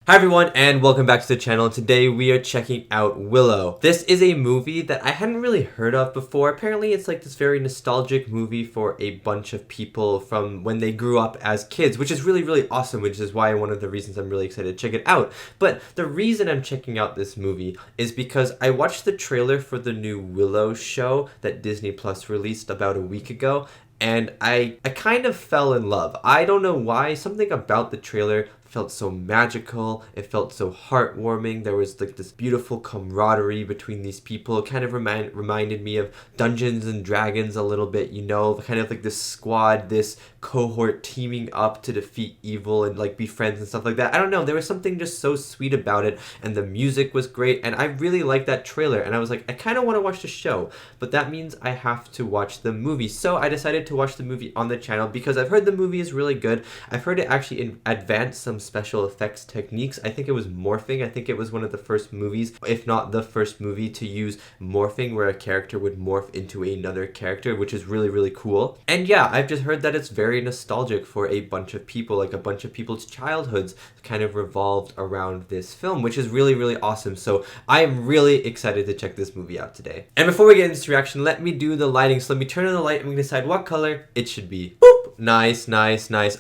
Hi everyone and welcome back to the channel. Today we are checking out Willow. This is a movie that I hadn't really heard of before. Apparently it's like this very nostalgic movie for a bunch of people from when they grew up as kids, which is really awesome, which is why one of the reasons I'm really excited to check it out. But the reason I'm checking out this movie is because I watched the trailer for the new Willow show that Disney Plus released about a week ago, and I kind of fell in love. I don't know why, something about the trailer felt so magical, it felt so heartwarming. There was like this beautiful camaraderie between these people. It kind of reminded me of Dungeons and Dragons a little bit, you know, kind of like this squad, this cohort teaming up to defeat evil and like be friends and stuff like that. I don't know, there was something just so sweet about it, and the music was great, and I really liked that trailer, and I was like, I kind of want to watch the show, but that means I have to watch the movie. So I decided to watch the movie on the channel because I've heard the movie is really good. I've heard it actually advance some special effects techniques. I think it was morphing. I think it was one of the first movies, if not the first movie, to use morphing, where a character would morph into another character, which is really cool. And yeah, I've just heard that it's very nostalgic for a bunch of people, like a bunch of people's childhoods kind of revolved around this film, which is really awesome. So I am really excited to check this movie out today. And before we get into this reaction, let me do the lighting. So let me turn on the light and we can decide what color it should be. Boop! Nice.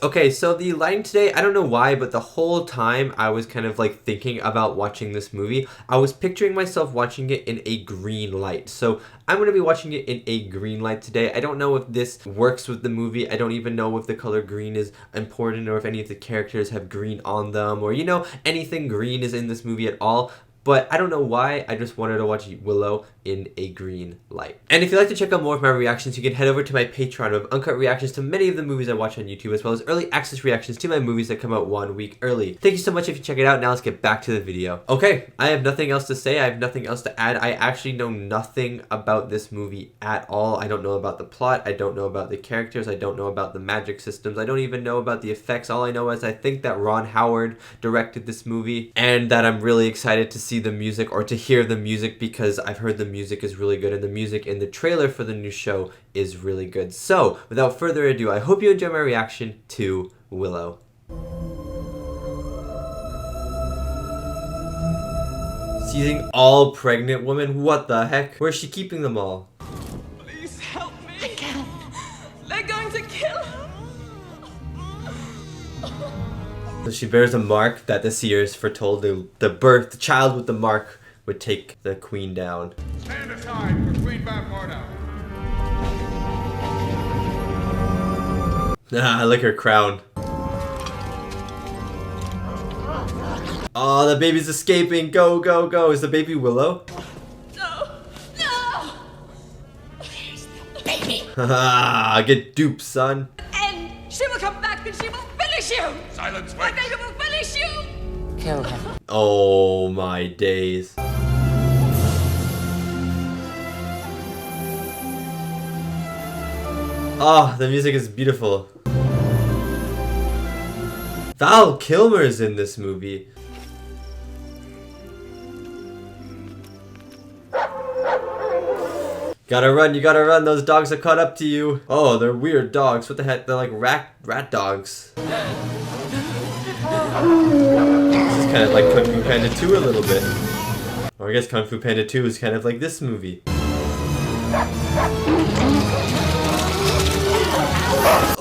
Okay, so the lighting today, I don't know why, but the whole time I was kind of like thinking about watching this movie, I was picturing myself watching it in a green light. So I'm going to be watching it in a green light today. I don't know if this works with the movie. I don't even know if the color green is important or if any of the characters have green on them, or, you know, anything green is in this movie at all. But I don't know why, I just wanted to watch Willow in a green light. And if you'd like to check out more of my reactions, you can head over to my Patreon of uncut reactions to many of the movies I watch on YouTube, as well as early access reactions to my movies that come out 1 week early. Thank you so much if you check it out. Now let's get back to the video. Okay, I have nothing else to say. I have nothing else to add. I actually know nothing about this movie at all. I don't know about the plot. I don't know about the characters. I don't know about the magic systems. I don't even know about the effects. All I know is I think that Ron Howard directed this movie, and that I'm really excited to see the music, or to hear the music, because I've heard the music is really good, and the music in the trailer for the new show is really good. So without further ado, I hope you enjoy my reaction to Willow. Seizing all pregnant women? What the heck? Where's she keeping them all? Please help me. I can't. They're going to kill her. So she bears a mark that the seers foretold the child with the mark would take the queen down. Stand aside for Queen Bamorda. Ah, I like her crown. Oh, the baby's escaping. Go. Is the baby Willow? No. Where's the baby? Haha, get duped, son. And she will come back and she will finish you. Silence, My wait. baby will finish you. Kill her. Oh my days. Oh, the music is beautiful. Val Kilmer is in this movie. You gotta run, those dogs are caught up to you. Oh, they're weird dogs, what the heck, they're like rat dogs. This is kind of like Kung Fu Panda 2 a little bit. Or I guess Kung Fu Panda 2 is kind of like this movie.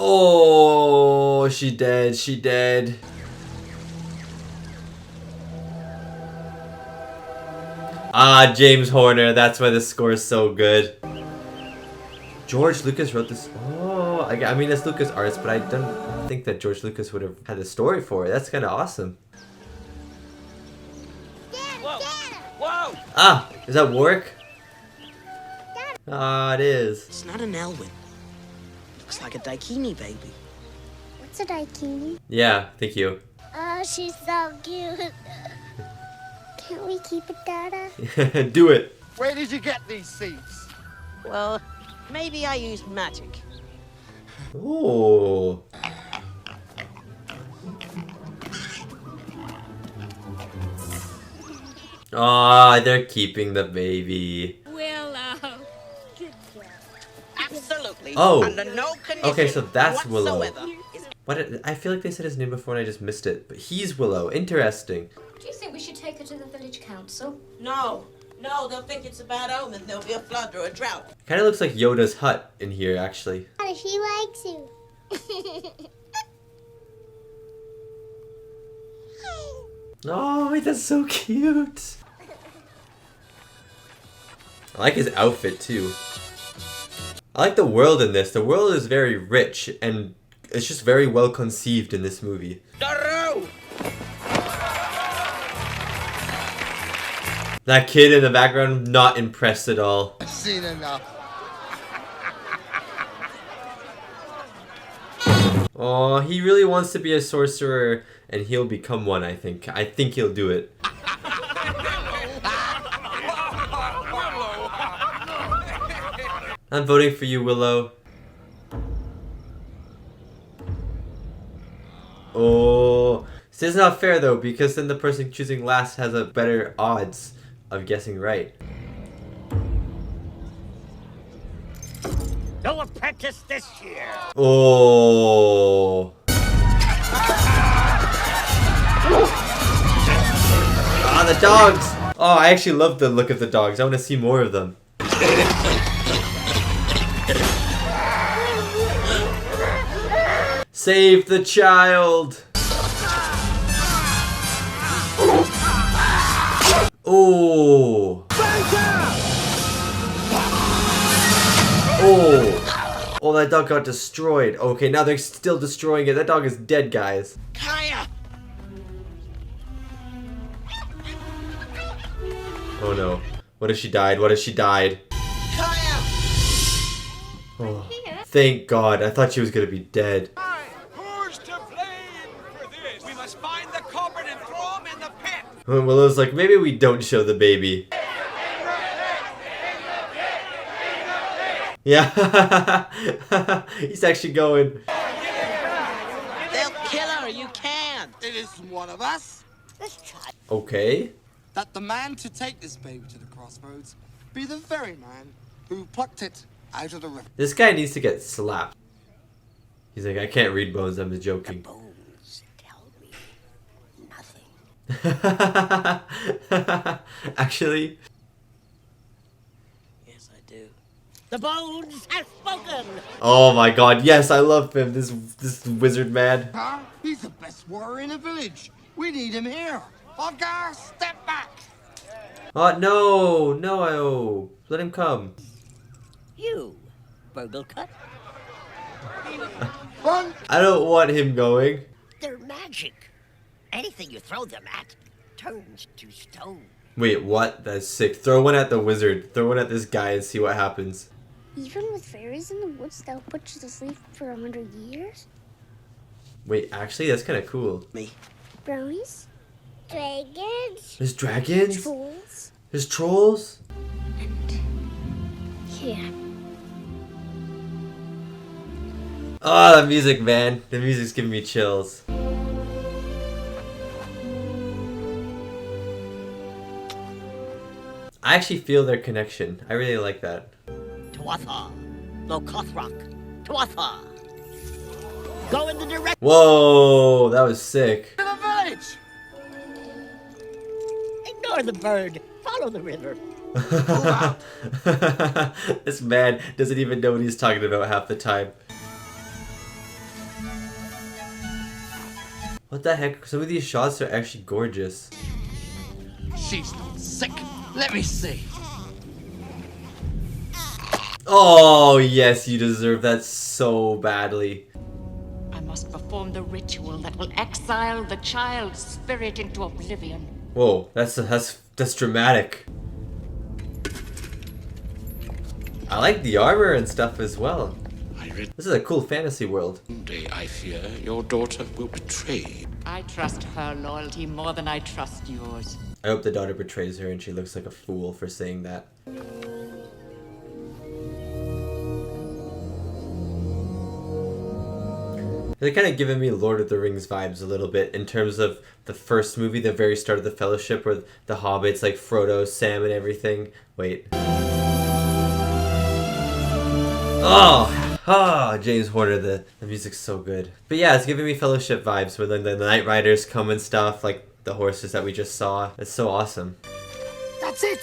Oh, she dead. Ah, James Horner, that's why the score is so good. George Lucas wrote this. Oh, I mean, it's Lucas Arts, but I don't think that George Lucas would have had a story for it. That's kind of awesome. Whoa! Ah, is that Warwick? Ah, it is. It's not an Elwyn. Looks like a daikini baby. What's a daikini? Yeah, thank you. Oh, she's so cute. Can't we keep it, Dada? Do it. Where did you get these seeds? Well, maybe I used magic. Oh. Ah, they're keeping the baby. Willow. Good job. Absolutely. Oh. Under no condition Okay, so that's Willow. whatsoever is What? I feel like they said his name before and I just missed it. But he's Willow. Interesting. Do you think we should take her to the village council? No. No, they'll think it's a bad omen. There'll be a flood or a drought. Kind of looks like Yoda's hut in here, actually. She likes you. Oh, wait, that's so cute. I like his outfit, too. I like the world in this. The world is very rich, and it's just very well conceived in this movie. That kid in the background, not impressed at all. I've seen enough. Oh, he really wants to be a sorcerer, and he'll become one, I think. I think he'll do it. I'm voting for you, Willow. Oh, this is not fair though, because then the person choosing last has a better odds of guessing right. No apprentice this year. Oh. Ah, the dogs. Oh, I actually love the look of the dogs. I want to see more of them. Save the child. Oh. Oh. Oh, that dog got destroyed. Okay, now they're still destroying it. That dog is dead, guys. Kaya! Oh no. What if she died? What if she died? Kaya! Oh, thank God. I thought she was gonna be dead. Who's to blame for this? We must find the culprit and throw him in the pit. Willow's like, maybe we don't show the baby. Yeah. He's actually going. They'll kill her, you can't! It isn't one of us. Okay. That the man to take this baby to the crossroads be the very man who plucked it out of the river. This guy needs to get slapped. He's like, I can't read bones, I'm just joking. Bones tell me nothing. Actually. Yes, I do. The bones have spoken. Oh my God, yes, I love him, this wizard man. Huh? He's the best warrior in the village. We need him here. Olga, step back. Oh, no, let him come. You, Burglecut. One. I don't want him going. They're magic. Anything you throw them at turns to stone. Wait, what? That's sick. Throw one at the wizard. Throw one at this guy and see what happens. Even with fairies in the woods, they'll put you to sleep for 100 years? Wait, actually, that's kind of cool. Me. Brownies? Dragons? There's dragons? Trolls? There's trolls? Yeah. Oh, the music, man. The music's giving me chills. I actually feel their connection. I really like that. Tuatha. Lokothrock. Tuatha. Go in the direction. Whoa, that was sick. To the village. Ignore the bird. Follow the river. This man doesn't even know what he's talking about half the time. What the heck? Some of these shots are actually gorgeous. She's not sick. Let me see. Oh, yes, you deserve that so badly. I must perform the ritual that will exile the child's spirit into oblivion. Whoa, that's dramatic. I like the armor and stuff as well. This is a cool fantasy world. One day, I fear, your daughter will betray you. I trust her loyalty more than I trust yours. I hope the daughter betrays her and she looks like a fool for saying that. They're kind of giving me Lord of the Rings vibes a little bit in terms of the first movie, the very start of the Fellowship, where the hobbits like Frodo, Sam, and everything. Wait. Oh! Ah, James Horner, the music's so good. But yeah, it's giving me Fellowship vibes when the Night Riders come and stuff, like the horses that we just saw. It's so awesome. That's it!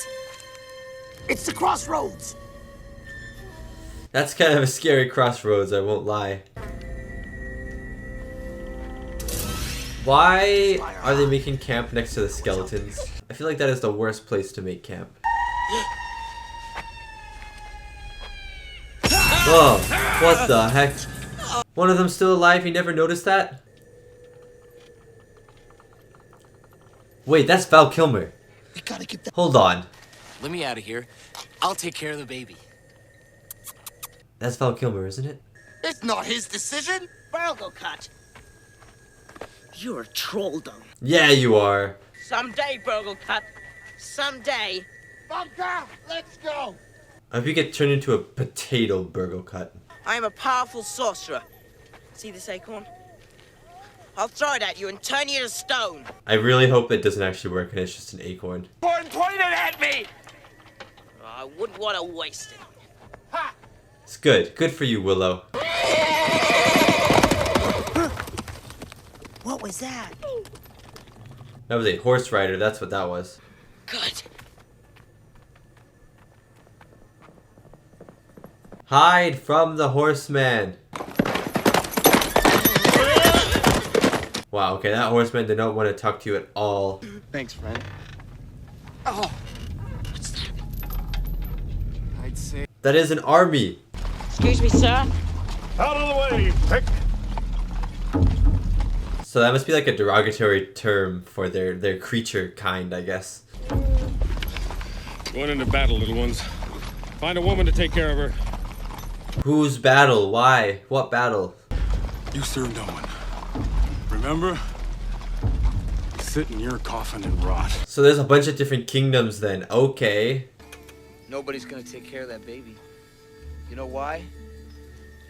It's the crossroads! That's kind of a scary crossroads, I won't lie. Why are they making camp next to the skeletons? I feel like that is the worst place to make camp. Oh, what the heck? One of them still alive? You never noticed that? Wait, that's Val Kilmer. We gotta get that. Hold on. Let me out of here. I'll take care of the baby. That's Val Kilmer, isn't it? It's not his decision. Burgle cut. You're a troll, Dolman. Yeah, you are. Someday, Burgle cut. Someday. Bunker, let's go. I hope you get turned into a potato burgle cut. I am a powerful sorcerer. See this acorn? I'll throw it at you and turn you to stone. I really hope it doesn't actually work and it's just an acorn. Point it at me! I wouldn't want to waste it. Ha! It's good. Good for you, Willow. What was that? That was a horse rider. That's what that was. Good. Hide from the horseman. Wow, okay, that horseman did not want to talk to you at all. Thanks, friend. Oh. What's that? I'd say. That is an army. Excuse me, sir. Out of the way, pick. So that must be like a derogatory term for their creature kind, I guess. Going into battle, little ones. Find a woman to take care of her. Whose battle? Why? What battle? You served Dolman. Remember? Sit in your coffin and rot. So there's a bunch of different kingdoms then. Okay. Nobody's gonna take care of that baby. You know why?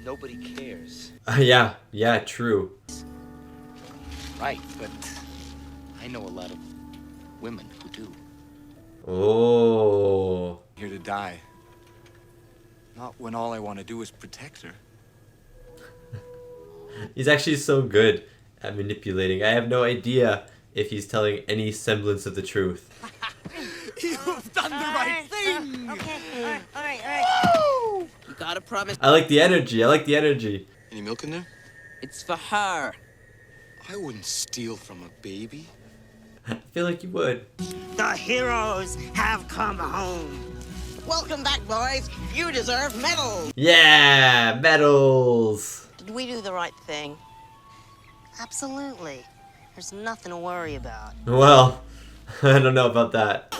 Nobody cares. Yeah, true. Right, but I know a lot of women who do. Oh. Here to die. Not when all I want to do is protect her. He's actually so good at manipulating. I have no idea if he's telling any semblance of the truth. You've done the right thing. Okay, all right. Woo! You gotta promise. I like the energy. Any milk in there? It's for her. I wouldn't steal from a baby. I feel like you would. The heroes have come home. Welcome back, boys. You deserve medals. Yeah, medals. Did we do the right thing? Absolutely. There's nothing to worry about. Well, I don't know about that.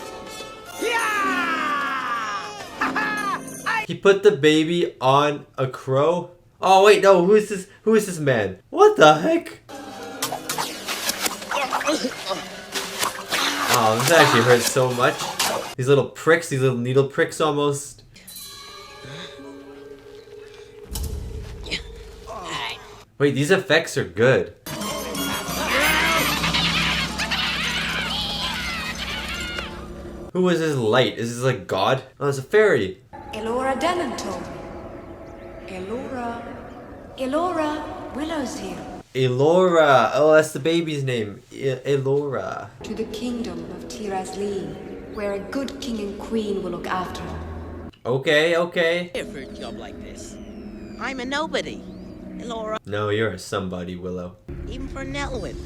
He put the baby on a crow? Oh wait, no, who is this man? What the heck? Oh, this actually hurts so much. These little pricks, these little needle pricks almost. Wait, these effects are good. Who is this light? Is this like God? Oh, it's a fairy. Elora Denanton. Elora, Willow's here. Elora. Oh, that's the baby's name. Elora. To the kingdom of Tirazleen, where a good king and queen will look after her. Okay. Here for a job like this. I'm a nobody. Elora. No, you're a somebody, Willow. Even for Nelwyn.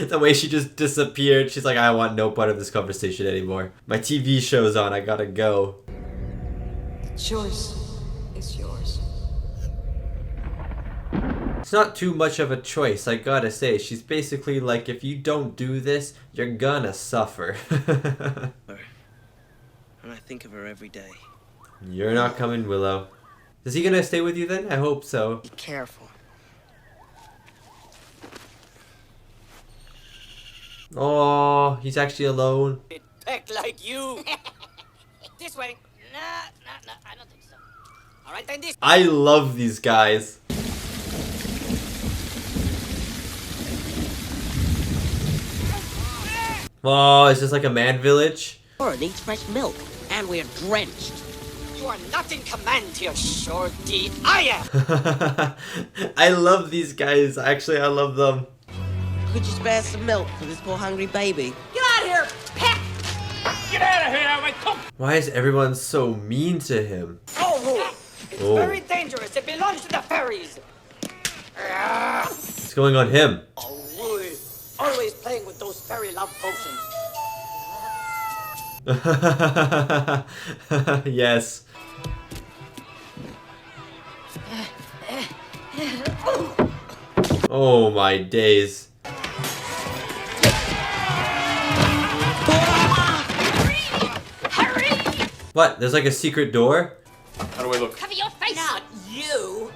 The way she just disappeared. She's like, I want no part of this conversation anymore. My TV show's on. I gotta go. The choice is yours. It's not too much of a choice, I gotta say. She's basically like, if you don't do this, you're gonna suffer. And I think of her every day. You're not coming, Willow. Is he gonna stay with you then? I hope so. Be careful. Oh, he's actually alone. Peck like you. This way. No, I don't think so. All right, then this. I love these guys. Oh, it's just like a man village. Laura needs fresh milk. and we're drenched. You are not in command, you shorty. I am! I love these guys. Actually, I love them. Could you spare some milk for this poor hungry baby? Get out of here, pet! Get out of here, my cook! Why is everyone so mean to him? Oh, it's Oh. very dangerous. It belongs to the fairies. What's going on him? Always playing with those fairy love potions. Yes. Oh my days. Hurry! What? There's like a secret door? How do I look? Cover your face! Not you!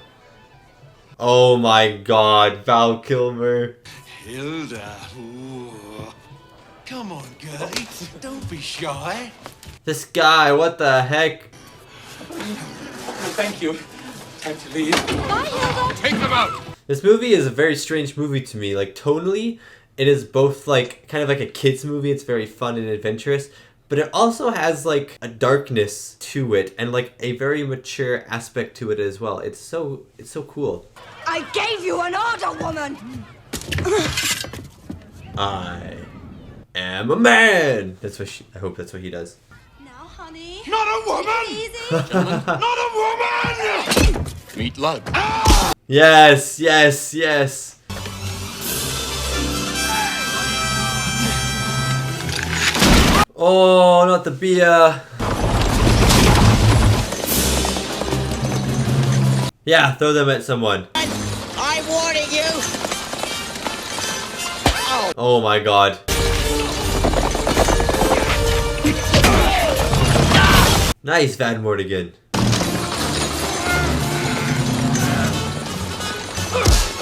Oh my god, Val Kilmer. Hilda. Ooh. Come on, girlie. Don't be shy. This guy, what the heck? Thank you. Time to leave. Bye, Hilda! Take them out! This movie is a very strange movie to me. Like, tonally, it is both like kind of like a kid's movie. It's very fun and adventurous, but it also has like a darkness to it and like a very mature aspect to it as well. It's so cool. I gave you an order, woman! I am a man. That's what I hope that's what he does. Now, honey. Not a woman! Not a woman! Meat lug. Yes, yes, yes. Oh, not the beer. Yeah, throw them at someone. I'm warning you! Oh my god. Nice, Van Mortigan.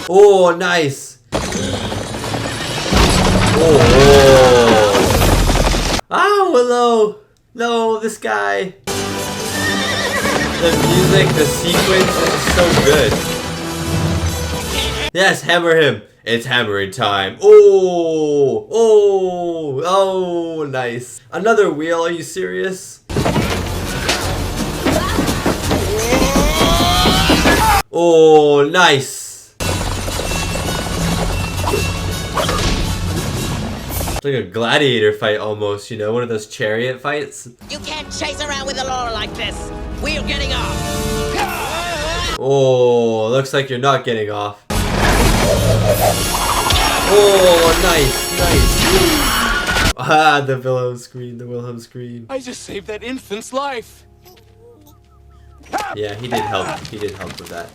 Oh, nice. Oh. Ah, Willow. No, this guy. The music, the sequence is so good. Yes, hammer him. It's hammering time. Oh, oh, oh, nice. Another wheel, are you serious? Oh, nice. It's like a gladiator fight almost, you know, one of those chariot fights. You can't chase around with a Laura like this. We're getting off. Oh, looks like you're not getting off. Oh, nice, nice. Ah, the Wilhelm scream. I just saved that infant's life. Yeah, he did help. He did help with that.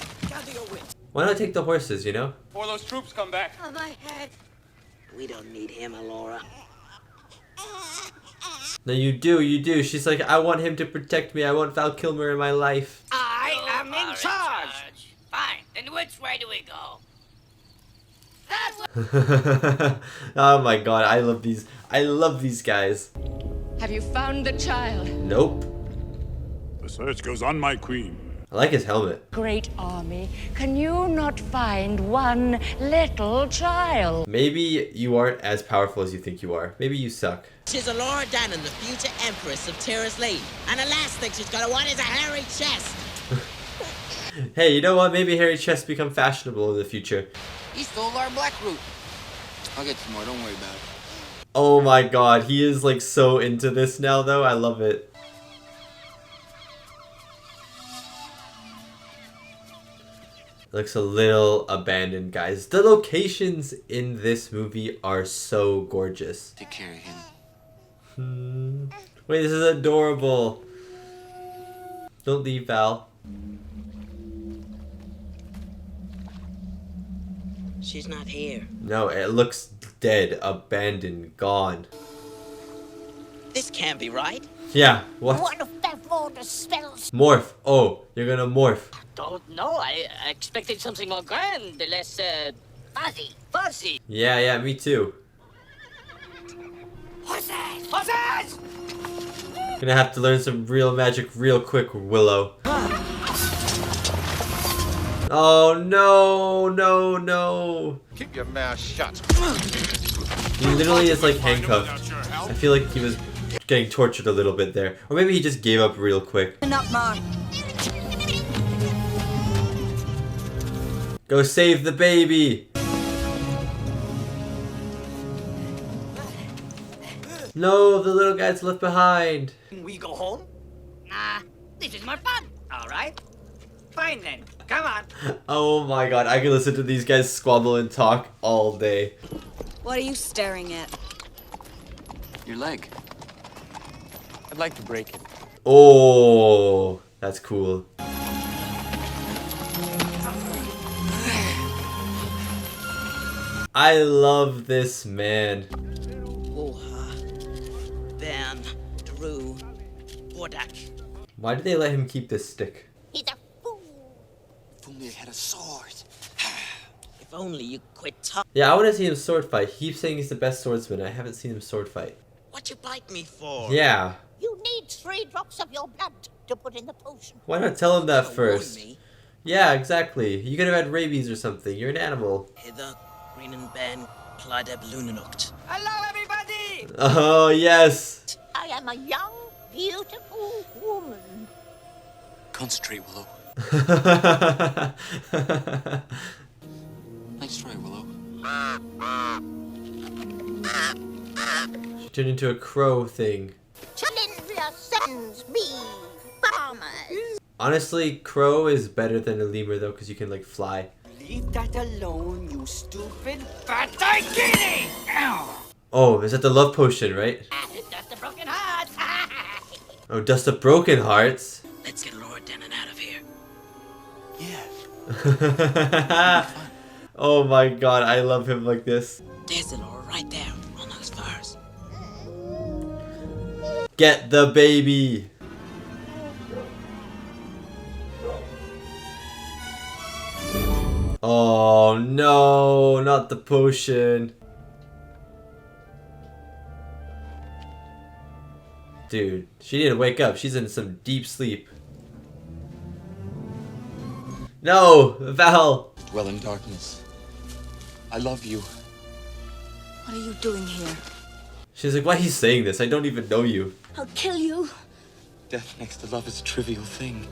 Why not take the horses, you know? Before those troops come back. On my head. We don't need him, Alora. No, you do, you do. She's like, I want him to protect me. I want Val Kilmer in my life. I am in charge! Fine, then which way do we go? Oh my god, I love these guys. Have you found the child? Nope. The search goes on, my queen. I like his helmet. Great army, can you not find one little child? Maybe you aren't as powerful as you think you are. Maybe you suck. She's Alora Dannon, the future empress of Tyrus Lee. And the last thing she's gonna want is a hairy chest. Hey, you know what? Maybe hairy chests become fashionable in the future. He stole our black root. I'll get some more, don't worry about it. Oh my god, he is like so into this now though. I love it. Looks a little abandoned, guys. The locations in this movie are so gorgeous. Take care of him. Wait, this is adorable. Don't leave, Val. She's not here. No, it looks dead, abandoned, gone. This can't be right. Yeah, what? What if that water smells? Morph. Oh, you're gonna morph. Don't know. I expected something more grand, less, fuzzy. Fuzzy! Yeah, me too. Horses! Horses! Gonna have to learn some real magic real quick, Willow. Oh no, no, no. Keep your mouth shut. He literally is like handcuffed. I feel like he was Getting tortured a little bit there. Or maybe he just gave up real quick. Enough, Marsh. Go save the baby! No, the little guy's left behind. We go home? Nah, this is more fun. All right. Fine then. Come on. Oh my god, I could listen to these guys squabble and talk all day. What are you staring at? Your leg. I'd like to break it. Oh, that's cool. I love this man. Ben, Drew, Warwick. Why did they let him keep this stick? He's a fool. If only I had a sword. If only you quit talking. Yeah, I want to see him sword fight. He keeps saying he's the best swordsman. I haven't seen him sword fight. What you bite me for? Yeah. You need 3 drops of your blood to put in the potion. Why not tell him that first? Yeah, exactly. You could have had rabies or something. You're an animal. Hither, Green and Ben, Clydeb Lunanuct. Hello, everybody! Oh, yes. I am a young, beautiful woman. Concentrate, Willow. Nice try, Willow. She turned into a crow thing. Challenger sends me farmers. Honestly, crow is better than a lemur though, because you can like fly. Leave that alone, you stupid fat guinea! Oh, is that the love potion, right? Dust of broken hearts. Oh, dust of broken hearts. Let's get Lord Denon out of here. Oh my god, I love him like this. There's the Lord right there on those furs. Get the baby. Oh no, not the potion. Dude, she didn't wake up. She's in some deep sleep. No, Val. Dwell in darkness. I love you. What are you doing here? She's like, why are you saying this? I don't even know you. I'll kill you. Death next to love is a trivial thing.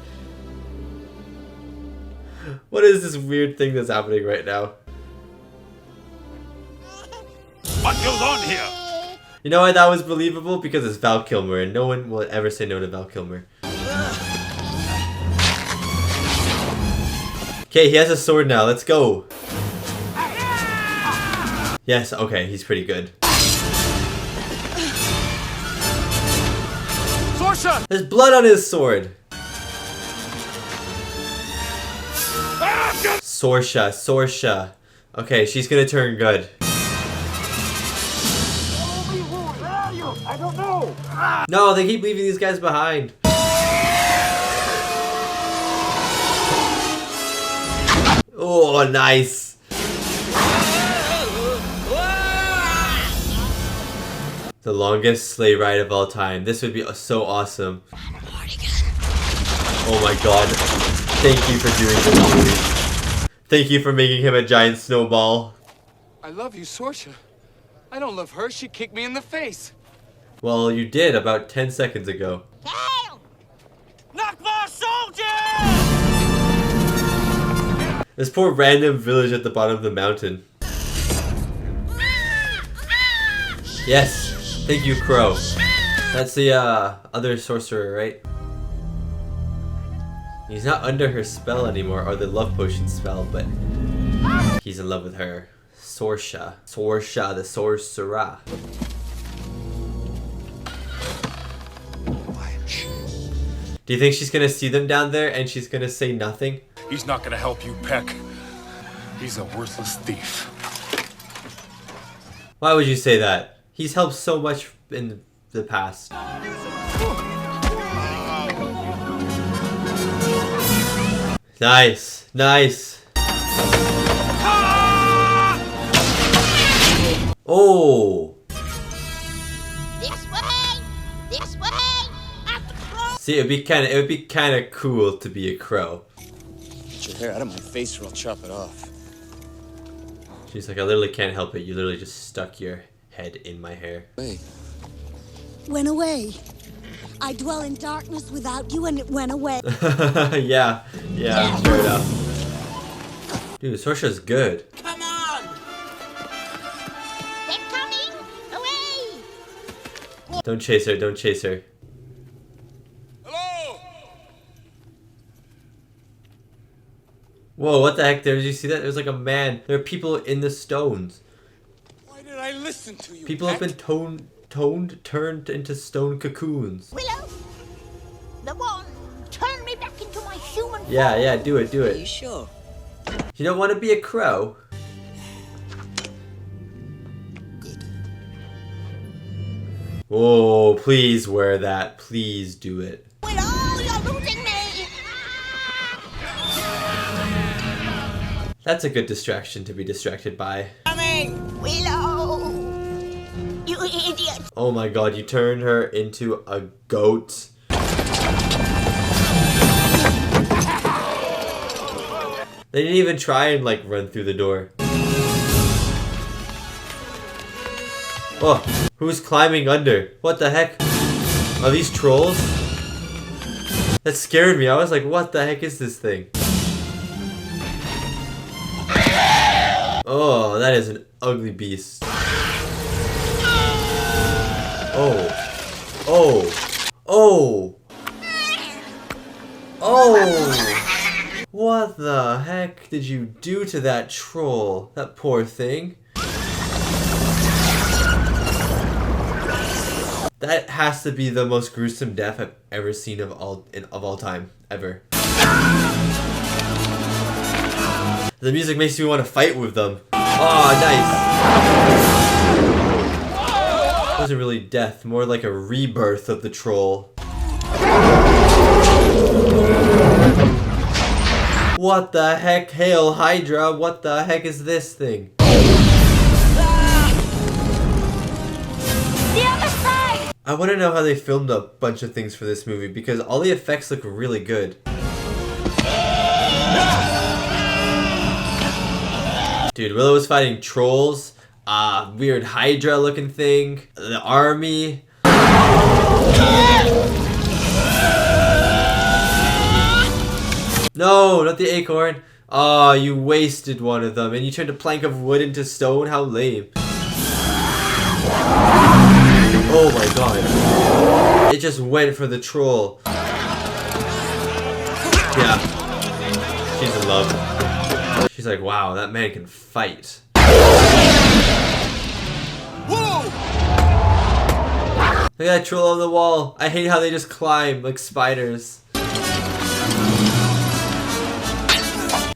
What is this weird thing that's happening right now? What goes on here? You know why that was believable? Because it's Val Kilmer, and no one will ever say no to Val Kilmer. Okay, he has a sword now. Let's go. Yes, okay, he's pretty good. Sorsha! There's blood on his sword. Sorsha. Okay, she's gonna turn good. Where are you? I don't know. No, they keep leaving these guys behind. Oh, nice. The longest sleigh ride of all time. This would be so awesome. Oh my god. Thank you for doing this movie. Thank you for making him a giant snowball. I love you, Sorsha. I don't love her. She kicked me in the face. Well, you did about 10 seconds ago. Knock more soldiers! This poor random village at the bottom of the mountain. Yes. Thank you, Crow. That's the other sorcerer, right? He's not under her spell anymore, or the love potion spell, but he's in love with her. Sorsha. Sorsha, the sorcerer. Do you think she's gonna see them down there and she's gonna say nothing? He's not gonna help you, Peck. He's a worthless thief. Why would you say that? He's helped so much in the past. Nice, nice. Oh. This way! This way! See, it would be kind of cool to be a crow. Get your hair out of my face or I'll chop it off. She's like, I literally can't help it. You literally just stuck your head in my hair. Hey, it went away. I dwell in darkness without you and it went away. yeah, fair enough. Dude, Sorcia's good. Come on! They're coming! Away! Don't chase her, don't chase her. Hello? Whoa, what the heck? Did you see that? There's like a man. There are people in the stones. Why did I listen to you? People have been turned into stone cocoons. Willow! The one! Turn me back into my human form! Yeah, do it. Are you sure? You don't want to be a crow? Good. Whoa, please wear that. Please do it. Willow, you're losing me! That's a good distraction to be distracted by. Coming! Willow! You idiot! Oh my god, you turned her into a goat. They didn't even try and like run through the door. Oh, who's climbing under? What the heck? Are these trolls? That scared me. I was like, what the heck is this thing? Oh, that is an ugly beast. Oh! What the heck did you do to that troll? That poor thing. That has to be the most gruesome death I've ever seen of all time. Ever. The music makes me want to fight with them. Oh, nice. It wasn't really death, more like a rebirth of the troll. What the heck? Hail Hydra, what the heck is this thing? The other side! I want to know how they filmed a bunch of things for this movie because all the effects look really good. Dude, Willow was fighting trolls, weird Hydra looking thing, the army. No, not the acorn. Oh, you wasted one of them and you turned a plank of wood into stone. How lame. Oh my god. It just went for the troll. Yeah. She's in love. She's like, wow, that man can fight. Whoa! Look at that troll on the wall. I hate how they just climb like spiders.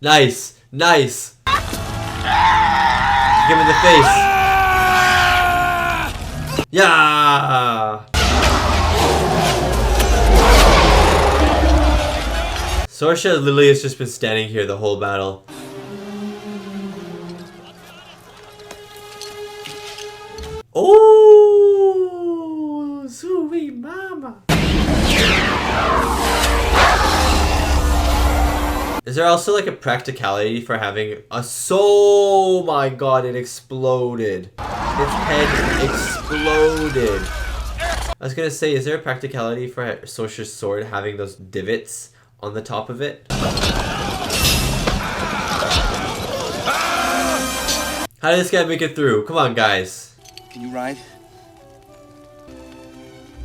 Nice, nice. Give him in the face. Yeah. Sorcia literally has just been standing here the whole battle. Oh, sweet mama. Is there also like a practicality for having a soul? Oh my god, it exploded. Its head exploded. I was gonna say, is there a practicality for Sorcia's sword having those divots on the top of it? How did this guy make it through? Come on, guys. Can you ride?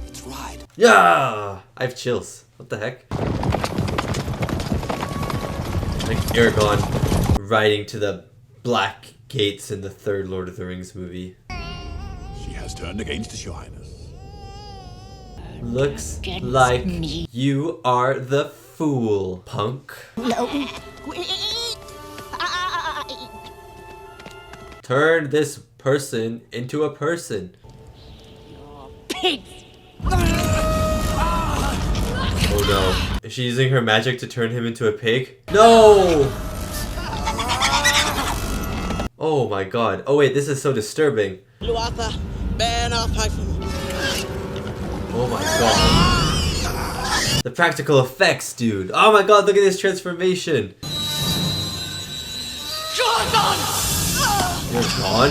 Let's ride. Yeah! I have chills. What the heck? Like Aragorn riding to the black gates in the third Lord of the Rings movie. She has turned against His Highness. Looks like you are the fool, punk. No. Turn this person into a person. Pigs! Oh no. Is she using her magic to turn him into a pig? No! Oh my god. Oh wait, this is so disturbing. Oh my god. The practical effects, dude. Oh my god, look at this transformation. You're gone?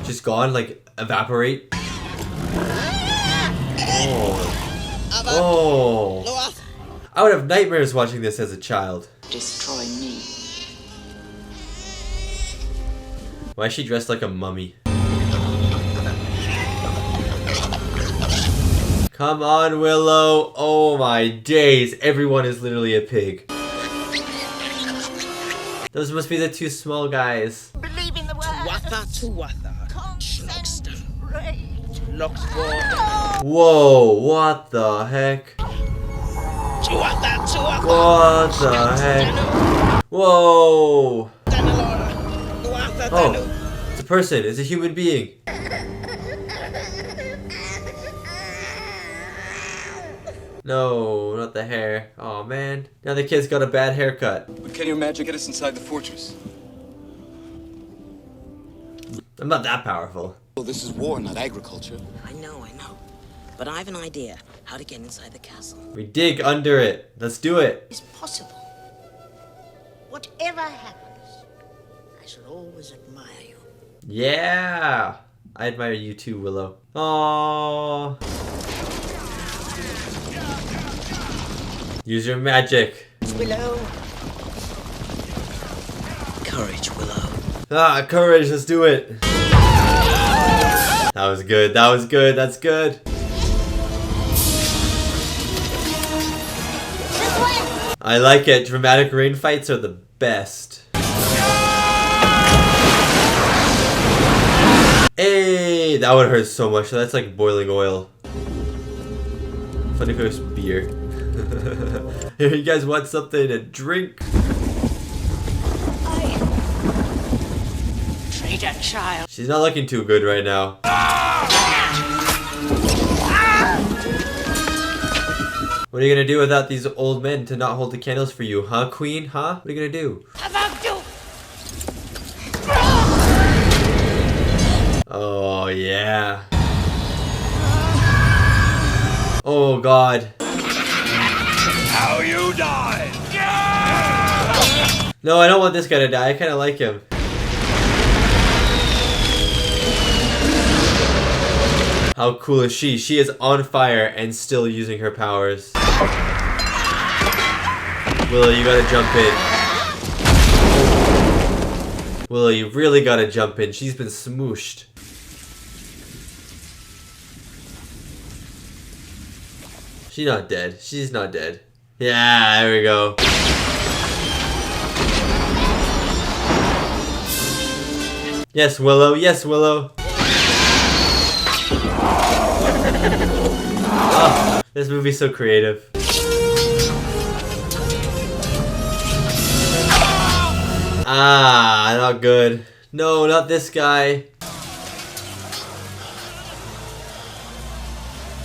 Just gone? Like, evaporate? Oh. I would have nightmares watching this as a child. Destroy me. Why is she dressed like a mummy? Come on, Willow. Oh my days. Everyone is literally a pig. Those must be the two small guys. Believe in the word. Tuatha. Whoa, what the heck? What the heck? Whoa! Oh, it's a person. It's a human being. No, not the hair. Oh man. Now the kid's got a bad haircut. But can your magic get us inside the fortress? I'm not that powerful. Well, this is war, not agriculture. I know. But I have an idea how to get inside the castle. We dig under it. Let's do it. It's possible. Whatever happens, I shall always admire you. Yeah. I admire you too, Willow. Aww. Use your magic. Willow. Courage, Willow. Ah, courage. Let's do it. That was good. That was good. That's good. I like it. Dramatic rain fights are the best. Hey, that would hurt so much. That's like boiling oil. Funny if it was beer. Here, you guys want something to drink? Traitor child. She's not looking too good right now. What are you gonna do without these old men to not hold the candles for you, huh, queen? Huh? What are you gonna do? Oh, yeah. Oh, God. How you die? No, I don't want this guy to die. I kind of like him. How cool is she? She is on fire and still using her powers. Willow, you gotta jump in. Willow, you really gotta jump in. She's been smooshed. She's not dead. She's not dead. Yeah, there we go. Yes, Willow. Yes, Willow. Oh, this movie's so creative. Ah, not good. No, not this guy.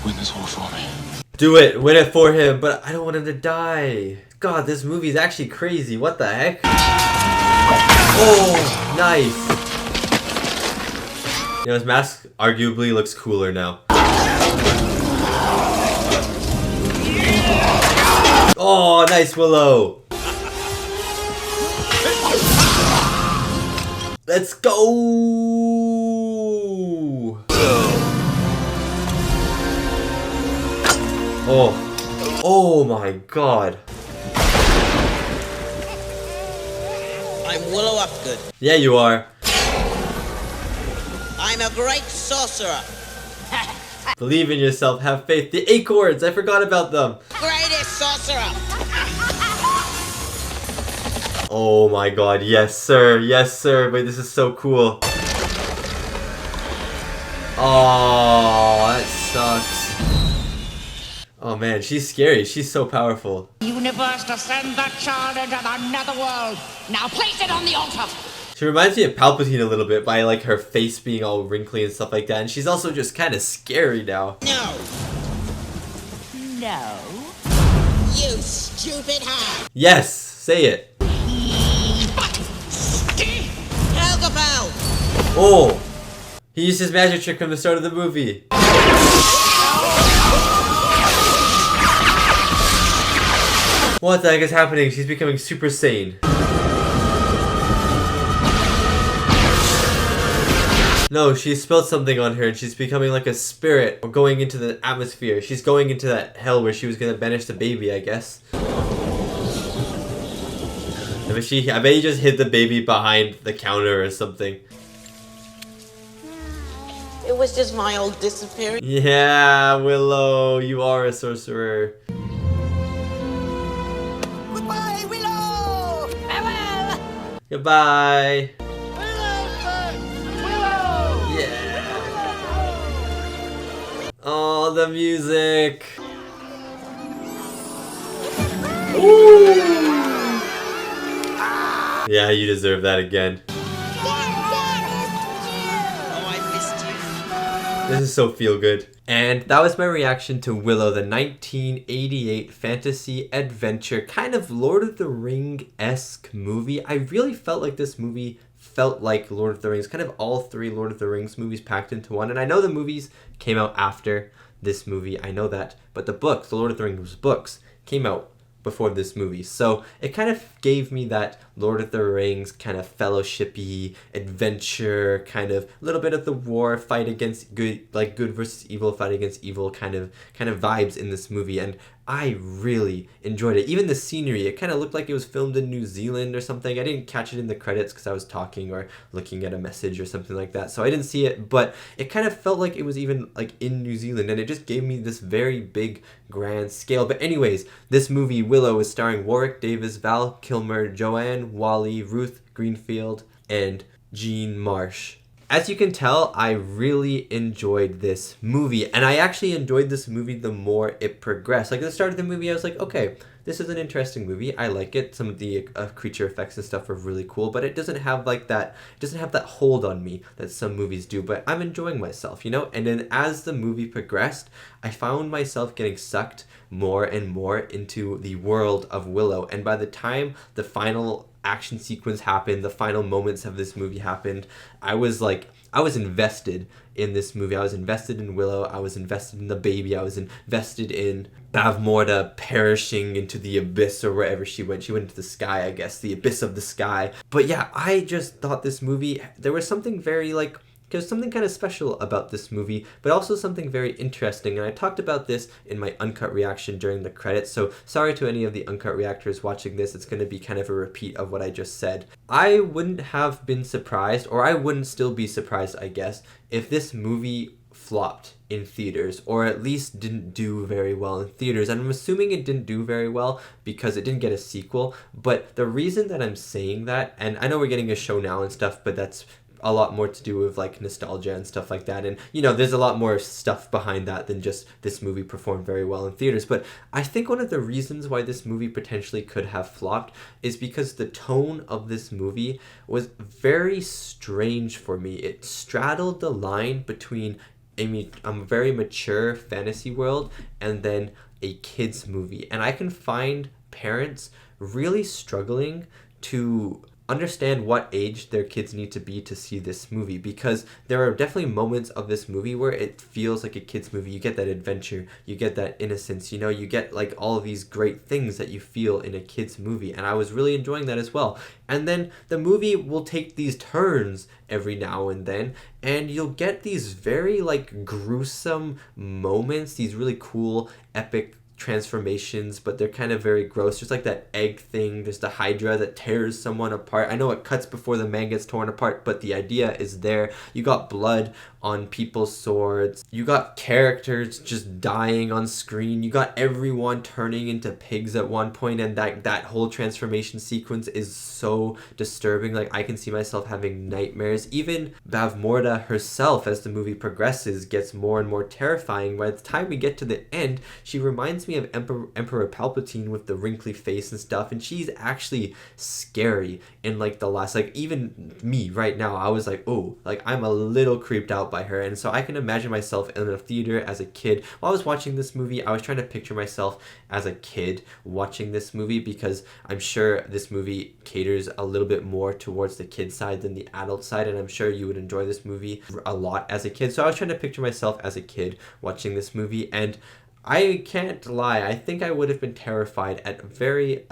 Win this war for me. Do it. Win it for him, but I don't want him to die. God, this movie's actually crazy. What the heck? Oh, nice. You know, his mask arguably looks cooler now. Oh, nice, Willow. Let's go. Oh. Oh my God. I'm Willow Upgood. Yeah, you are. I'm a great sorcerer. Believe in yourself. Have faith. The acorns. I forgot about them. Greatest sorcerer. Oh my God. Yes, sir. Yes, sir. Wait, this is so cool. Oh, that sucks. Oh man, she's scary. She's so powerful. Universe to send that child into the netherworld. Now place it on the altar. She reminds me of Palpatine a little bit by like her face being all wrinkly and stuff like that. And she's also just kind of scary now. No. No. You stupid hag. Yes, say it. Helgabel. Oh, he used his magic trick from the start of the movie. What the heck is happening? She's becoming Super Saiyan. No, she spilled something on her and she's becoming like a spirit or going into the atmosphere. She's going into that hell where she was gonna banish the baby, I guess. I bet he just hid the baby behind the counter or something. It was just my old disappearing. Yeah, Willow, you are a sorcerer. Goodbye, Willow! Farewell! Goodbye. Willow! Yeah. Oh, the music. Ooh. Yeah, you deserve that again. This is so feel good. And that was my reaction to Willow, the 1988 fantasy adventure, kind of Lord of the Ring-esque movie. I really felt like this movie felt like Lord of the Rings, kind of all three Lord of the Rings movies packed into one. And I know the movies came out after this movie, I know that, but the books, the Lord of the Rings books, came out before this movie. So it kind of gave me that Lord of the Rings kind of fellowship-y adventure, kind of a little bit of the war, fight against good, like good versus evil, fight against evil kind of vibes in this movie. And I really enjoyed it. Even the scenery, it kind of looked like it was filmed in New Zealand or something. I didn't catch it in the credits because I was talking or looking at a message or something like that, so I didn't see it, but it kind of felt like it was even like in New Zealand, and it just gave me this very big grand scale. But anyways, this movie Willow is starring Warwick Davis, Val Kilmer, Joanne, Whalley, Ruth Greenfield, and Jean Marsh. As you can tell, I really enjoyed this movie, and I actually enjoyed this movie the more it progressed. Like at the start of the movie, I was like, okay, this is an interesting movie. I like it. Some of the creature effects and stuff are really cool, but it doesn't have like that. It doesn't have that hold on me that some movies do. But I'm enjoying myself, you know. And then as the movie progressed, I found myself getting sucked more and more into the world of Willow. And by the time the final action sequence happened, the final moments of this movie happened, I was invested in this movie. I was invested in Willow. I was invested in the baby. I was invested in Bavmorda perishing into the abyss or wherever she went. She went into the sky, I guess, the abyss of the sky. But yeah, I just thought this movie, there was something very like, there's something kind of special about this movie, but also something very interesting. And I talked about this in my uncut reaction during the credits, so sorry to any of the uncut reactors watching this. It's going to be kind of a repeat of what I just said. I wouldn't have been surprised, or I wouldn't still be surprised, I guess, if this movie flopped in theaters, or at least didn't do very well in theaters. And I'm assuming it didn't do very well because it didn't get a sequel. But the reason that I'm saying that, and I know we're getting a show now and stuff, but that's a lot more to do with like nostalgia and stuff like that, and you know, there's a lot more stuff behind that than just this movie performed very well in theaters. But I think one of the reasons why this movie potentially could have flopped is because the tone of this movie was very strange for me. It straddled the line between a very mature fantasy world and then a kids movie, and I can find parents really struggling to understand what age their kids need to be to see this movie, because there are definitely moments of this movie where it feels like a kids movie. You get that adventure, you get that innocence, you know, you get like all of these great things that you feel in a kids movie, and I was really enjoying that as well. And then the movie will take these turns every now and then, and you'll get these very like gruesome moments, these really cool epic transformations, but they're kind of very gross. Just like that egg thing, there's the Hydra that tears someone apart. I know it cuts before the man gets torn apart, but the idea is there. You got blood on people's swords. You got characters just dying on screen. You got everyone turning into pigs at one point, and that whole transformation sequence is so disturbing. Like, I can see myself having nightmares. Even Bavmorda herself, as the movie progresses, gets more and more terrifying. By the time we get to the end, she reminds me of Emperor Palpatine with the wrinkly face and stuff, and she's actually scary in like the last, like, even me right now, I was like, oh, like I'm a little creeped out by her. And so I can imagine myself in a theater as a kid while I was watching this movie. I was trying to picture myself as a kid watching this movie, because I'm sure this movie caters a little bit more towards the kid side than the adult side, and I'm sure you would enjoy this movie a lot as a kid. So I was trying to picture myself as a kid watching this movie, and I can't lie, I think I would have been terrified at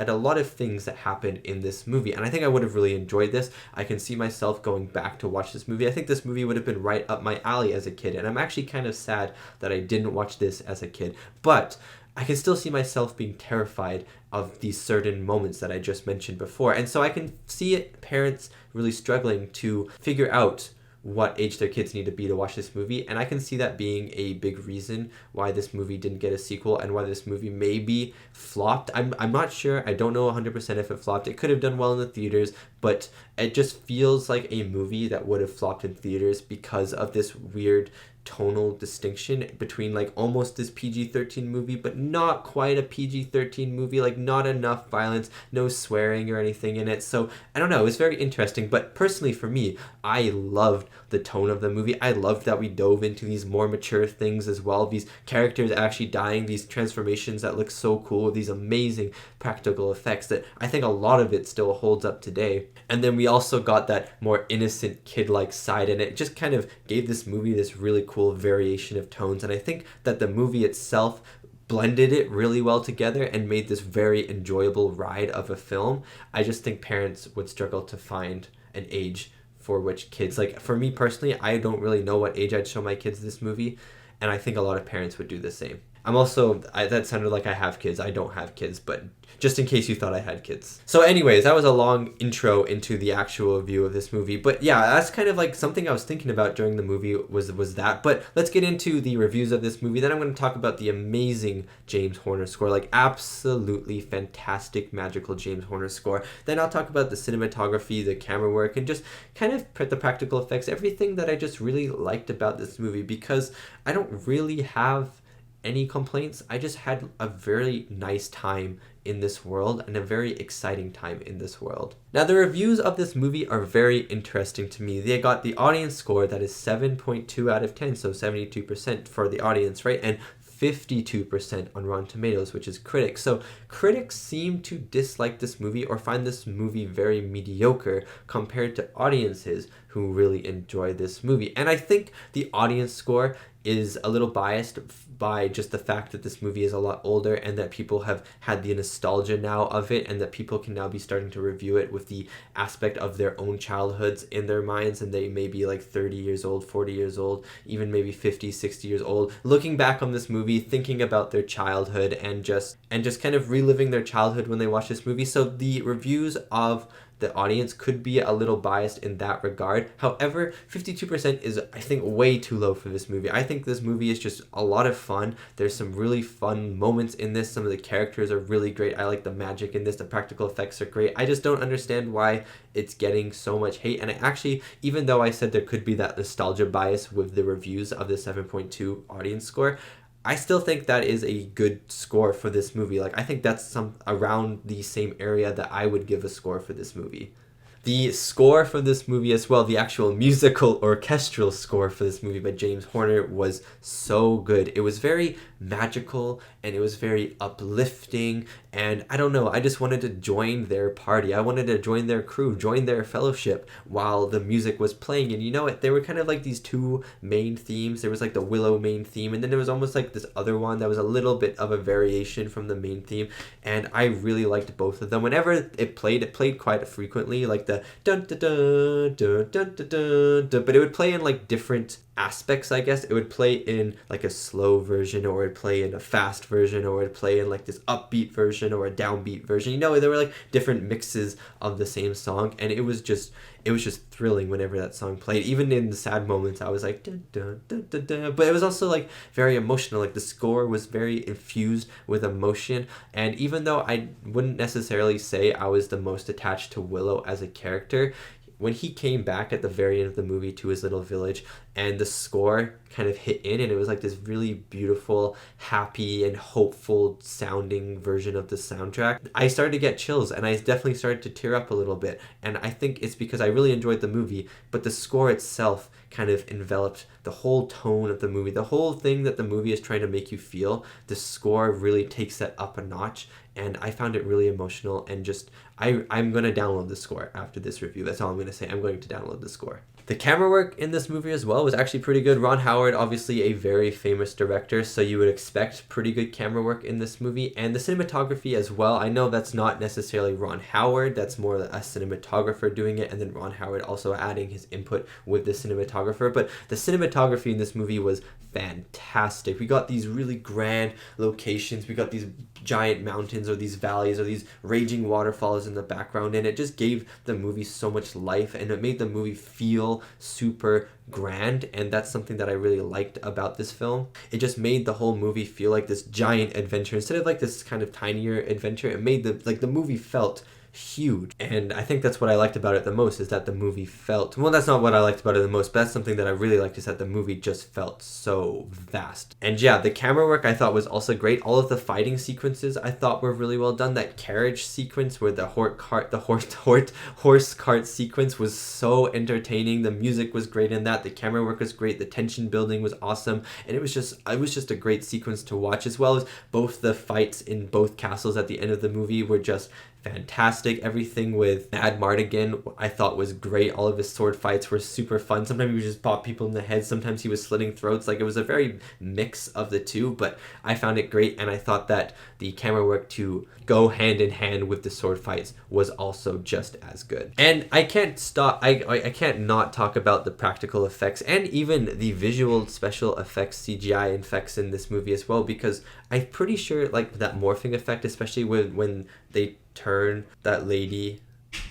a lot of things that happen in this movie, and I think I would have really enjoyed this. I can see myself going back to watch this movie. I think this movie would have been right up my alley as a kid, and I'm actually kind of sad that I didn't watch this as a kid, but I can still see myself being terrified of these certain moments that I just mentioned before, and so I can see parents really struggling to figure out what age their kids need to be to watch this movie, and I can see that being a big reason why this movie didn't get a sequel and why this movie maybe flopped. I'm not sure. I don't know 100% if it flopped. It could have done well in the theaters, but it just feels like a movie that would have flopped in theaters because of this weird tonal distinction between like almost this PG-13 movie but not quite a PG-13 movie, like not enough violence, no swearing or anything in it. So I don't know, it was very interesting, but personally for me, I loved the tone of the movie. I loved that we dove into these more mature things as well, these characters actually dying, these transformations that look so cool with these amazing practical effects that I think a lot of it still holds up today. And then we also got that more innocent kid-like side, and it just kind of gave this movie this really cool variation of tones, and I think that the movie itself blended it really well together and made this very enjoyable ride of a film. I just think parents would struggle to find an age for which kids, like for me personally, I don't really know what age I'd show my kids this movie, and I think a lot of parents would do the same. I'm also, that sounded like I have kids. I don't have kids, but just in case you thought I had kids. So anyways, that was a long intro into the actual view of this movie. But yeah, that's kind of like something I was thinking about during the movie was that. But let's get into the reviews of this movie. Then I'm going to talk about the amazing James Horner score, like absolutely fantastic, magical James Horner score. Then I'll talk about the cinematography, the camera work, and just kind of the practical effects, everything that I just really liked about this movie, because I don't really have any complaints. I just had a very nice time in this world and a very exciting time in this world. Now the reviews of this movie are very interesting to me. They got the audience score that is 7.2 out of 10, so 72% for the audience, right? And 52% on Rotten Tomatoes, which is critics. So critics seem to dislike this movie or find this movie very mediocre compared to audiences who really enjoy this movie. And I think the audience score is a little biased by just the fact that this movie is a lot older and that people have had the nostalgia now of it, and that people can now be starting to review it with the aspect of their own childhoods in their minds, and they may be like 30 years old, 40 years old, even maybe 50, 60 years old, looking back on this movie, thinking about their childhood and just kind of reliving their childhood when they watch this movie. So the reviews of the audience could be a little biased in that regard. However, 52% is, I think, way too low for this movie. I think this movie is just a lot of fun. There's some really fun moments in this. Some of the characters are really great. I like the magic in this. The practical effects are great. I just don't understand why it's getting so much hate. And I actually, even though I said there could be that nostalgia bias with the reviews of the 7.2 audience score, I still think that is a good score for this movie. Like, I think that's around the same area that I would give a score for this movie. The score for this movie as well, the actual musical orchestral score for this movie by James Horner, was so good. It was very magical and it was very uplifting, and I don't know, I just wanted to join their party. I wanted to join their crew, join their fellowship while the music was playing. And you know what, there were kind of like these two main themes. There was like the Willow main theme, and then there was almost like this other one that was a little bit of a variation from the main theme, and I really liked both of them. Whenever it played quite frequently, like the dun dun dun dun dun dun dun dun, but it would play in like different aspects, I guess. It would play in like a slow version, or it would play in a fast version, or it would play in like this upbeat version or a downbeat version. You know, there were like different mixes of the same song, and it was just thrilling whenever that song played. Even in the sad moments, I was like dun, dun, dun, dun, dun. But it was also like very emotional. Like the score was very infused with emotion, and even though I wouldn't necessarily say I was the most attached to Willow as a character, when he came back at the very end of the movie to his little village and the score kind of hit in, and it was like this really beautiful, happy and hopeful sounding version of the soundtrack, I started to get chills, and I definitely started to tear up a little bit. And I think it's because I really enjoyed the movie, but the score itself kind of enveloped the whole tone of the movie, the whole thing that the movie is trying to make you feel. The score really takes that up a notch, and I found it really emotional, and just I'm going to download the score after this review. That's all I'm going to say. I'm going to download the score. The camera work in this movie as well was actually pretty good. Ron Howard, obviously a very famous director, so you would expect pretty good camera work in this movie. And the cinematography as well. I know that's not necessarily Ron Howard, that's more a cinematographer doing it, and then Ron Howard also adding his input with the cinematographer. But the cinematography in this movie was fantastic. We got these really grand locations. We got these giant mountains or these valleys or these raging waterfalls in the background, and it just gave the movie so much life, and it made the movie feel super grand. And that's something that I really liked about this film. It just made the whole movie feel like this giant adventure instead of like this kind of tinier adventure. It made the movie felt huge, and I think that's what I liked about it the most, is that the movie felt, well, that's not what I liked about it the most, but that's something that I really liked, is that the movie just felt so vast. And yeah, the camera work I thought was also great. All of the fighting sequences I thought were really well done. That carriage sequence where the horse cart sequence was so entertaining. The music was great in that. The camera work was great. The tension building was awesome, and it was just a great sequence to watch, as well as both the fights in both castles at the end of the movie were just fantastic. Everything with Mad Mardigan I thought was great. All of his sword fights were super fun. Sometimes he would just pop people in the head, sometimes he was slitting throats. Like, it was a very mix of the two, but I found it great, and I thought that the camera work to go hand in hand with the sword fights was also just as good. And I can't not talk about the practical effects and even the visual special effects, CGI effects in this movie as well, because I'm pretty sure like that morphing effect, especially when they turn that lady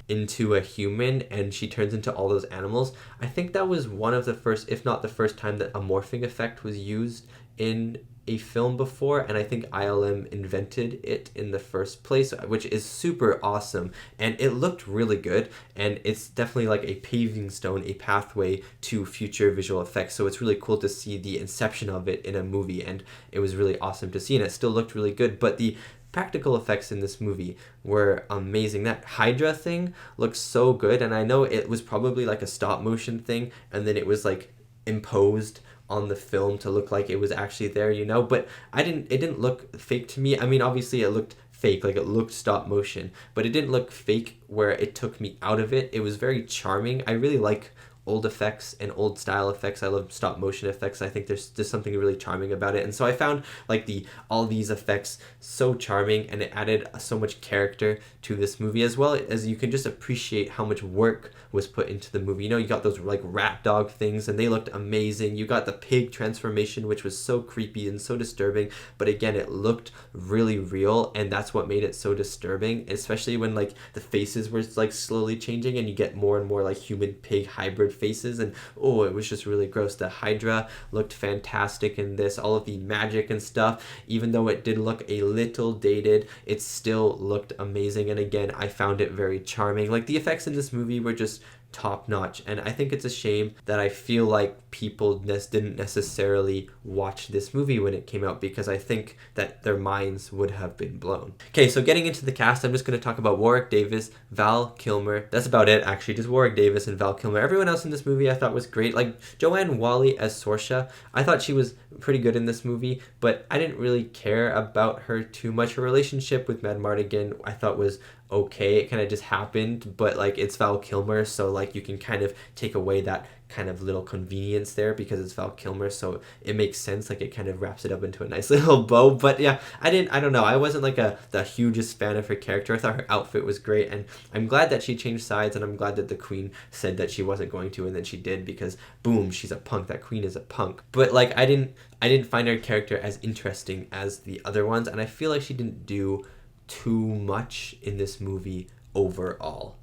into a human and she turns into all those animals, I think that was one of the first, if not the first time, that a morphing effect was used in a film before, and I think ILM invented it in the first place, which is super awesome, and it looked really good, and it's definitely like a paving stone, a pathway to future visual effects. So it's really cool to see the inception of it in a movie, and it was really awesome to see, and it still looked really good. But the practical effects in this movie were amazing. That Hydra thing looks so good, and I know it was probably like a stop motion thing, and then it was like imposed on the film to look like it was actually there, you know, but it didn't look fake to me. I mean, obviously it looked fake, like it looked stop motion, but it didn't look fake where it took me out of it. It was very charming. I really like old effects and old style effects. I love stop motion effects. I think there's just something really charming about it, and so I found like all these effects so charming, and it added so much character to this movie, as well as you can just appreciate how much work was put into the movie. You know, you got those like rat dog things, and they looked amazing. You got the pig transformation, which was so creepy and so disturbing, but again, it looked really real, and that's what made it so disturbing, especially when like the faces were like slowly changing and you get more and more like human pig hybrid faces, and oh, it was just really gross. The Hydra looked fantastic in this. All of the magic and stuff, even though it did look a little dated, it still looked amazing, and again, I found it very charming. Like, the effects in this movie were just top notch, and I think it's a shame that I feel like people didn't necessarily watch this movie when it came out, because I think that their minds would have been blown. Okay, so getting into the cast, I'm just going to talk about Warwick Davis, Val Kilmer. That's about it, actually, just Warwick Davis and Val Kilmer. Everyone else in this movie I thought was great. Like Joanne Whalley as Sorsha, I thought she was pretty good in this movie, but I didn't really care about her too much. Her relationship with Mad Mardigan I thought was okay. It kind of just happened, but like, it's Val Kilmer, so like you can kind of take away that kind of little convenience there because it's Val Kilmer, so it makes sense. Like, it kind of wraps it up into a nice little bow. But yeah, I don't know, I wasn't like the hugest fan of her character. I thought her outfit was great, and I'm glad that she changed sides, and I'm glad that the queen said that she wasn't going to, and then she did, because boom, she's a punk. That queen is a punk. But like, I didn't find her character as interesting as the other ones, and I feel like she didn't do too much in this movie overall.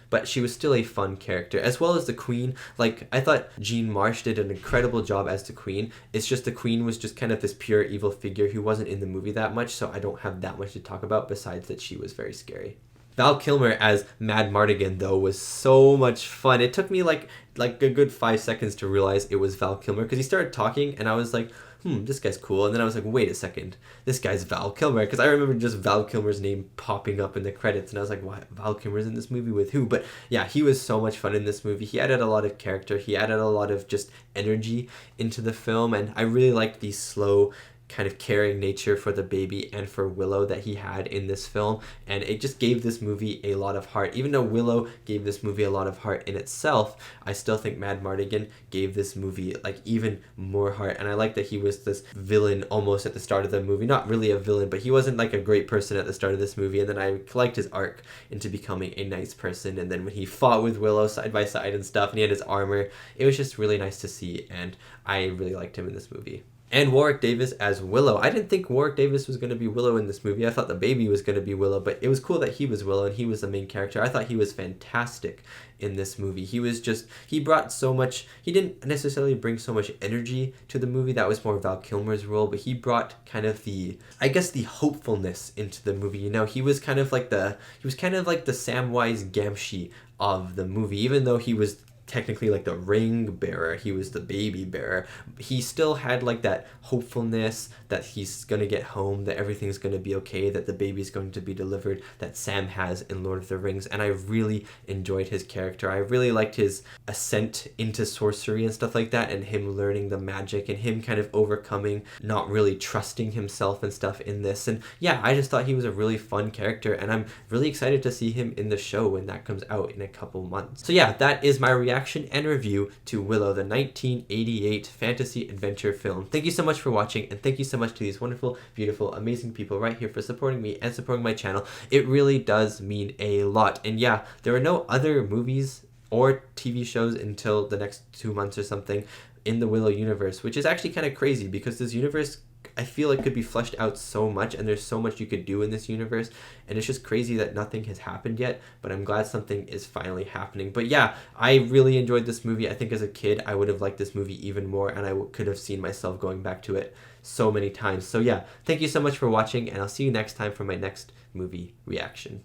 But she was still a fun character, as well as the queen. Like, I thought Jean Marsh did an incredible job as the queen. It's just the queen was just kind of this pure evil figure who wasn't in the movie that much, so I don't have that much to talk about besides that she was very scary. Val Kilmer as Mad Mardigan, though, was so much fun. It took me like a good 5 seconds to realize it was Val Kilmer, because he started talking and I was like, this guy's cool. And then I was like, wait a second, this guy's Val Kilmer, because I remember just Val Kilmer's name popping up in the credits, and I was like, why, Val Kilmer's in this movie with who? But yeah, he was so much fun in this movie. He added a lot of character, he added a lot of just energy into the film, and I really liked the slow kind of caring nature for the baby and for Willow that he had in this film, and it just gave this movie a lot of heart. Even though Willow gave this movie a lot of heart in itself, I still think Mad Mardigan gave this movie like even more heart. And I like that he was this villain almost at the start of the movie. Not really a villain, but he wasn't like a great person at the start of this movie, and then I liked his arc into becoming a nice person. And then when he fought with Willow side by side and stuff, and he had his armor, it was just really nice to see, and I really liked him in this movie. And Warwick Davis as Willow. I didn't think Warwick Davis was going to be Willow in this movie. I thought the baby was going to be Willow, but it was cool that he was Willow and he was the main character. I thought he was fantastic in this movie. He brought so much, he didn't necessarily bring so much energy to the movie. That was more Val Kilmer's role, but he brought kind of the hopefulness into the movie. You know, he was kind of like the Samwise Gamgee of the movie, even though he was technically like the ring bearer, he was the baby bearer. He still had like that hopefulness that he's gonna get home, that everything's gonna be okay, that the baby's going to be delivered, that Sam has in Lord of the Rings. And I really enjoyed his character. I really liked his ascent into sorcery and stuff like that, and him learning the magic, and him kind of overcoming not really trusting himself and stuff in this. And yeah, I just thought he was a really fun character, and I'm really excited to see him in the show when that comes out in a couple months. So yeah, that is my reaction and review to Willow, the 1988 fantasy adventure film. Thank you so much for watching, and thank you so much to these wonderful, beautiful, amazing people right here for supporting me and supporting my channel. It really does mean a lot. And yeah, there are no other movies or TV shows until the next 2 months or something in the Willow universe, which is actually kind of crazy because this universe, I feel it could be fleshed out so much, and there's so much you could do in this universe, and it's just crazy that nothing has happened yet, but I'm glad something is finally happening. But yeah, I really enjoyed this movie. I think as a kid I would have liked this movie even more, and I could have seen myself going back to it so many times. So yeah, thank you so much for watching, and I'll see you next time for my next movie reaction.